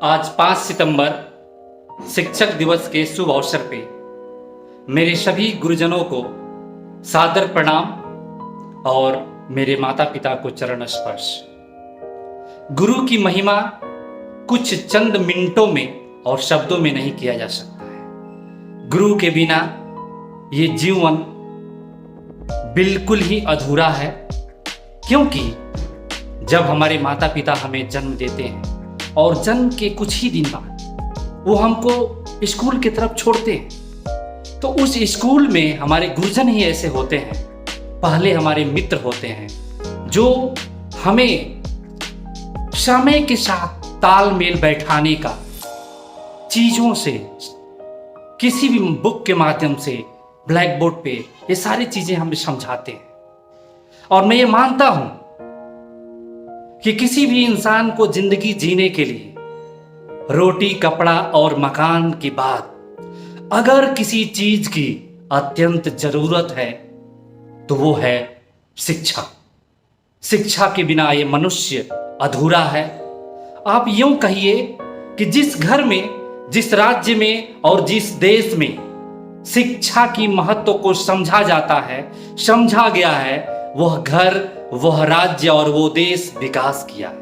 आज 5 सितंबर शिक्षक दिवस के शुभ अवसर पे मेरे सभी गुरुजनों को सादर प्रणाम और मेरे माता पिता को चरण स्पर्श। गुरु की महिमा कुछ चंद मिनटों में और शब्दों में नहीं किया जा सकता है। गुरु के बिना ये जीवन बिल्कुल ही अधूरा है, क्योंकि जब हमारे माता पिता हमें जन्म देते हैं और जन्म के कुछ ही दिन बाद वो हमको स्कूल की तरफ छोड़ते हैं, तो उस स्कूल में हमारे गुरुजन ही ऐसे होते हैं, पहले हमारे मित्र होते हैं जो हमें समय के साथ तालमेल बैठाने का, चीजों से, किसी भी बुक के माध्यम से, ब्लैक बोर्ड पे ये सारी चीजें हमें समझाते हैं। और मैं ये मानता हूं कि किसी भी इंसान को जिंदगी जीने के लिए रोटी, कपड़ा और मकान के बाद अगर किसी चीज की अत्यंत जरूरत है तो वो है शिक्षा। शिक्षा के बिना ये मनुष्य अधूरा है। आप यूं कहिए कि जिस घर में, जिस राज्य में और जिस देश में शिक्षा की महत्व को समझा जाता है, समझा गया है, वह घर, वह राज्य और वो देश विकास किया है।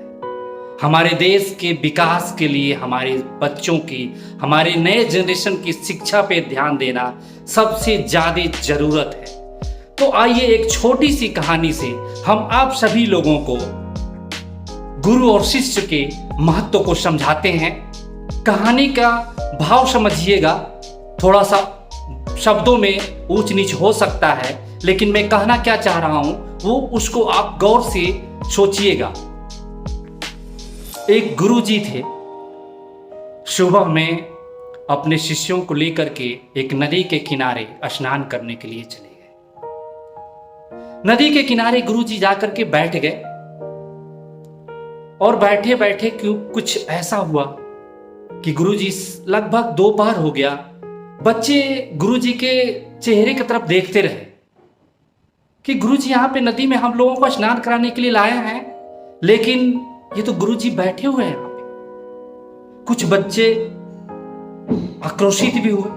हमारे देश के विकास के लिए हमारे बच्चों की, हमारे नए जनरेशन की शिक्षा पे ध्यान देना सबसे ज्यादा जरूरत है। तो आइए एक छोटी सी कहानी से हम आप सभी लोगों को गुरु और शिष्य के महत्व को समझाते हैं। कहानी का भाव समझिएगा, थोड़ा सा शब्दों में ऊंच नीच हो सकता है, लेकिन मैं कहना क्या चाह रहा हूं वो उसको आप गौर से सोचिएगा। एक गुरुजी थे, सुबह में अपने शिष्यों को लेकर के एक नदी के किनारे स्नान करने के लिए चले गए। नदी के किनारे गुरुजी जाकर के बैठ गए और बैठे बैठे कुछ ऐसा हुआ कि गुरुजी, लगभग दोपहर हो गया, बच्चे गुरुजी के चेहरे की तरफ देखते रहे कि गुरुजी यहाँ पे नदी में हम लोगों को स्नान कराने के लिए लाए हैं, लेकिन ये तो गुरुजी बैठे हुए हैं यहाँ पे। कुछ बच्चे आक्रोशित भी हुए,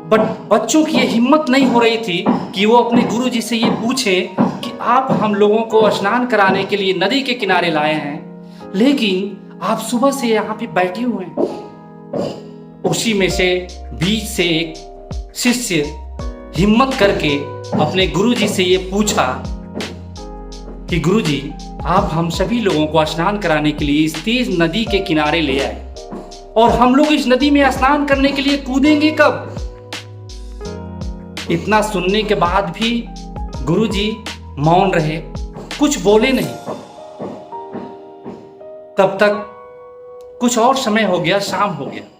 बट बच्चों की ये हिम्मत नहीं हो रही थी कि वो अपने गुरुजी से ये पूछें कि आप हम लोगों को स्नान कराने के लिए नदी के किनारे लाए हैं, लेकिन आप सुबह से यहाँ पे बैठे हुए हैं। उसी में से बीच से एक शिष्य हिम्मत करके अपने गुरुजी से ये पूछा कि गुरुजी, आप हम सभी लोगों को स्नान कराने के लिए इस तेज नदी के किनारे ले आए, और हम लोग इस नदी में स्नान करने के लिए कूदेंगे कब? इतना सुनने के बाद भी गुरुजी मौन रहे, कुछ बोले नहीं। तब तक कुछ और समय हो गया, शाम हो गया।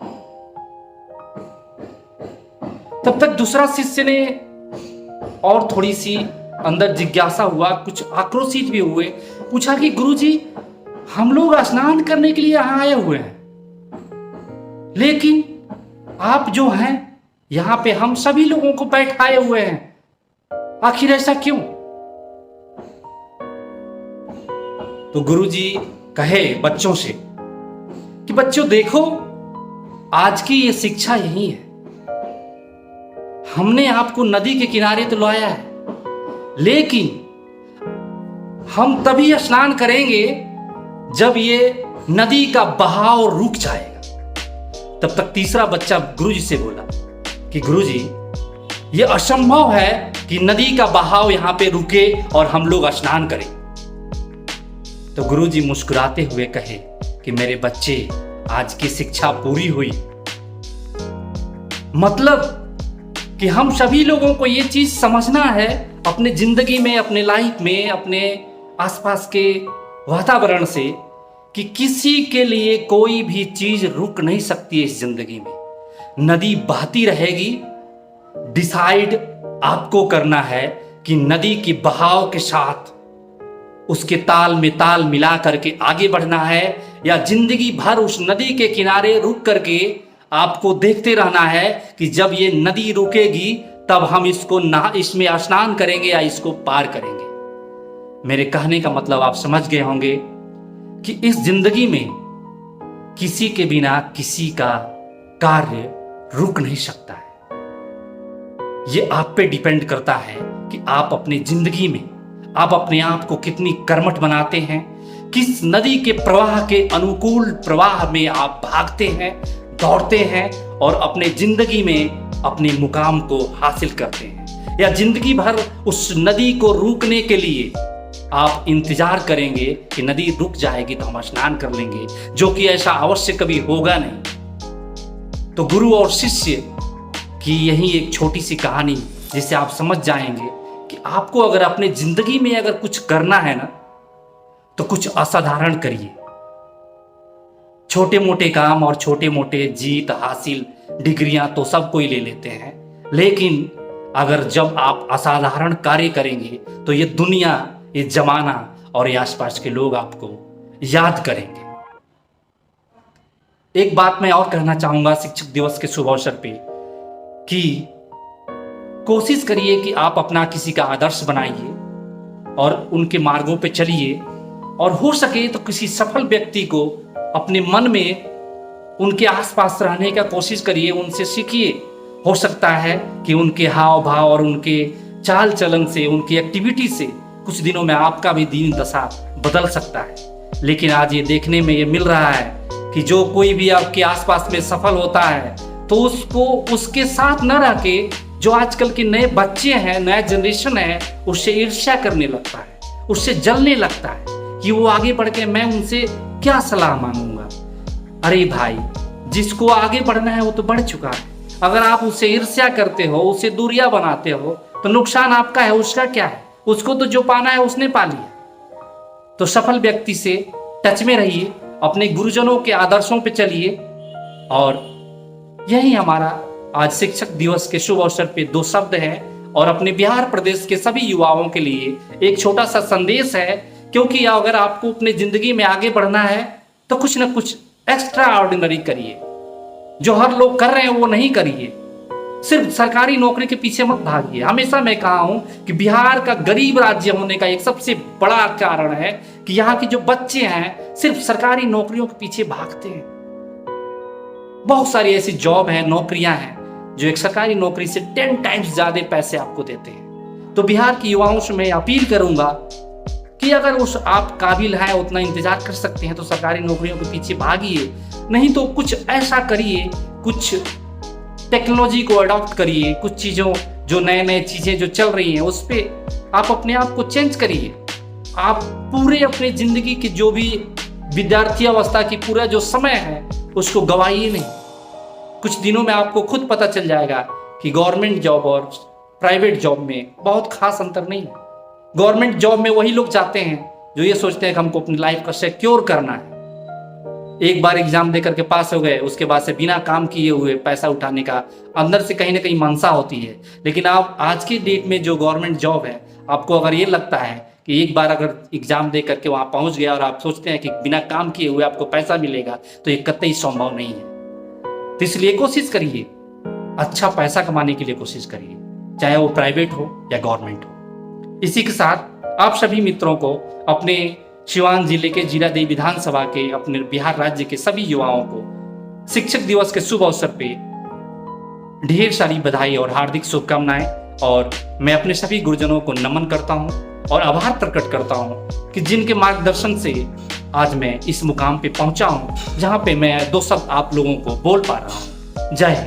तब तक दूसरा शिष्य ने और थोड़ी सी अंदर जिज्ञासा हुआ, कुछ आक्रोशित भी हुए, पूछा कि गुरुजी, हम लोग स्नान करने के लिए यहां आए हुए हैं, लेकिन आप जो हैं यहां पे हम सभी लोगों को बैठाए हुए हैं, आखिर ऐसा क्यों? तो गुरुजी कहे बच्चों से कि बच्चों देखो, आज की ये शिक्षा यही है। हमने आपको नदी के किनारे तो लाया है, लेकिन हम तभी स्नान करेंगे जब ये नदी का बहाव रुक जाएगा। तब तक तीसरा बच्चा गुरुजी से बोला कि गुरुजी, ये असंभव है कि नदी का बहाव यहां पे रुके और हम लोग स्नान करें। तो गुरुजी मुस्कुराते हुए कहे कि मेरे बच्चे, आज की शिक्षा पूरी हुई। मतलब कि हम सभी लोगों को ये चीज समझना है अपने जिंदगी में, अपने लाइफ में, अपने आसपास के वातावरण से, कि किसी के लिए कोई भी चीज रुक नहीं सकती है इस जिंदगी में। नदी बहती रहेगी। डिसाइड आपको करना है कि नदी की बहाव के साथ उसके ताल में ताल मिला करके आगे बढ़ना है, या जिंदगी भर उस नदी के किनारे रुक करके आपको देखते रहना है कि जब ये नदी रुकेगी तब हम इसमें स्नान करेंगे या इसको पार करेंगे। मेरे कहने का मतलब आप समझ गए होंगे कि इस जिंदगी में किसी के बिना किसी का कार्य रुक नहीं सकता है। ये आप पे डिपेंड करता है कि आप अपनी जिंदगी में आप अपने आप को कितनी कर्मठ बनाते हैं, किस नदी के प्रवाह के अनुकूल प्रवाह में आप भागते हैं, दौड़ते हैं और अपने जिंदगी में अपने मुकाम को हासिल करते हैं, या जिंदगी भर उस नदी को रोकने के लिए आप इंतजार करेंगे कि नदी रुक जाएगी तो हम स्नान कर लेंगे, जो कि ऐसा अवश्य कभी होगा नहीं। तो गुरु और शिष्य की यही एक छोटी सी कहानी, जिससे आप समझ जाएंगे कि आपको अगर अपने जिंदगी में अगर कुछ करना है ना, तो कुछ असाधारण करिए। छोटे मोटे काम और छोटे मोटे जीत हासिल डिग्रियां तो सब कोई ले लेते हैं, लेकिन अगर जब आप असाधारण कार्य करेंगे तो ये दुनिया, ये जमाना और ये आसपास के लोग आपको याद करेंगे। एक बात मैं और कहना चाहूंगा शिक्षक दिवस के शुभ अवसर पे, कि कोशिश करिए कि आप अपना किसी का आदर्श बनाइए और उनके मार्गों पे चलिए, और हो सके तो किसी सफल व्यक्ति को अपने मन में उनके आसपास रहने का कोशिश करिए, उनसे सीखिए। हो सकता है कि उनके हाव भाव और उनके चाल चलन से, उनकी एक्टिविटी से कुछ दिनों में आपका भी दीन दशा बदल सकता है। लेकिन आज ये देखने में ये मिल रहा है कि जो कोई भी आपके आसपास में सफल होता है तो उसको उसके साथ न रह के जो आजकल के नए बच्चे हैं, नया जनरेशन है, उससे ईर्ष्या करने लगता है, उससे जलने लगता है कि वो आगे बढ़ के मैं उनसे क्या सलाह मांगूंगा। अरे भाई, जिसको आगे बढ़ना है वो तो बढ़ चुका है। अगर आप उससे ईर्ष्या करते हो, उससे दूरियां बनाते हो, तो नुकसान आपका है, उसका क्या है? उसको तो जो पाना है उसने पा लिया। तो सफल व्यक्ति से टच में रहिए, अपने गुरुजनों के आदर्शों पे चलिए। और यही हमारा आज शिक्षक दिवस के शुभ अवसर पे 2 शब्द हैं, और अपने बिहार प्रदेश के सभी युवाओं के लिए एक छोटा सा संदेश है। क्योंकि अगर आपको अपने जिंदगी में आगे बढ़ना है तो कुछ ना कुछ एक्स्ट्रा ऑर्डिनरी करिए, जो हर लोग कर रहे हैं वो नहीं करिए। सिर्फ सरकारी नौकरी के पीछे मत भागिए। हमेशा मैं कहा हूं कि बिहार का गरीब राज्य होने का एक सबसे बड़ा कारण है कि यहाँ के जो बच्चे हैं सिर्फ सरकारी नौकरियों के पीछे भागते हैं। बहुत सारी ऐसी जॉब है, नौकरियां हैं जो एक सरकारी नौकरी से 10 टाइम्स ज्यादा पैसे आपको देते हैं। तो बिहार के युवाओं से मैं अपील करूंगा कि अगर उस आप काबिल हैं, उतना इंतजार कर सकते हैं, तो सरकारी नौकरियों के पीछे भागिए। नहीं तो कुछ ऐसा करिए, कुछ टेक्नोलॉजी को अडॉप्ट करिए, कुछ चीज़ों जो नए चीज़ें जो चल रही हैं उस पर आप अपने आप को चेंज करिए। आप पूरे अपने ज़िंदगी की जो भी विद्यार्थी अवस्था की पूरा जो समय है उसको गवाइए नहीं। कुछ दिनों में आपको खुद पता चल जाएगा कि गवर्नमेंट जॉब और प्राइवेट जॉब में बहुत खास अंतर नहीं है। गवर्नमेंट जॉब में वही लोग जाते हैं जो ये सोचते हैं कि हमको अपनी लाइफ का सिक्योर करना है। एक बार एग्जाम देकर के पास हो गए, उसके बाद से बिना काम किए हुए पैसा उठाने का अंदर से कहीं ना कहीं मनसा होती है। लेकिन आप आज की डेट में जो गवर्नमेंट जॉब है, आपको अगर ये लगता है कि एक बार अगर एग्जाम दे करके वहाँ पहुँच गया और आप सोचते हैं कि बिना काम किए हुए आपको पैसा मिलेगा, तो ये कतई संभव नहीं है। तो इसलिए कोशिश करिए, अच्छा पैसा कमाने के लिए कोशिश करिए, चाहे वो प्राइवेट हो या गवर्नमेंट हो। इसी के साथ आप सभी मित्रों को, अपने सिवान जिले के जीरादेई विधानसभा के, अपने बिहार राज्य के सभी युवाओं को शिक्षक दिवस के शुभ अवसर पे ढेर सारी बधाई और हार्दिक शुभकामनाएं। और मैं अपने सभी गुरुजनों को नमन करता हूं और आभार प्रकट करता हूं कि जिनके मार्गदर्शन से आज मैं इस मुकाम पे पहुंचा हूं, जहां पे मैं 2 शब्द आप लोगों को बोल पा रहा हूं। जय हिंद।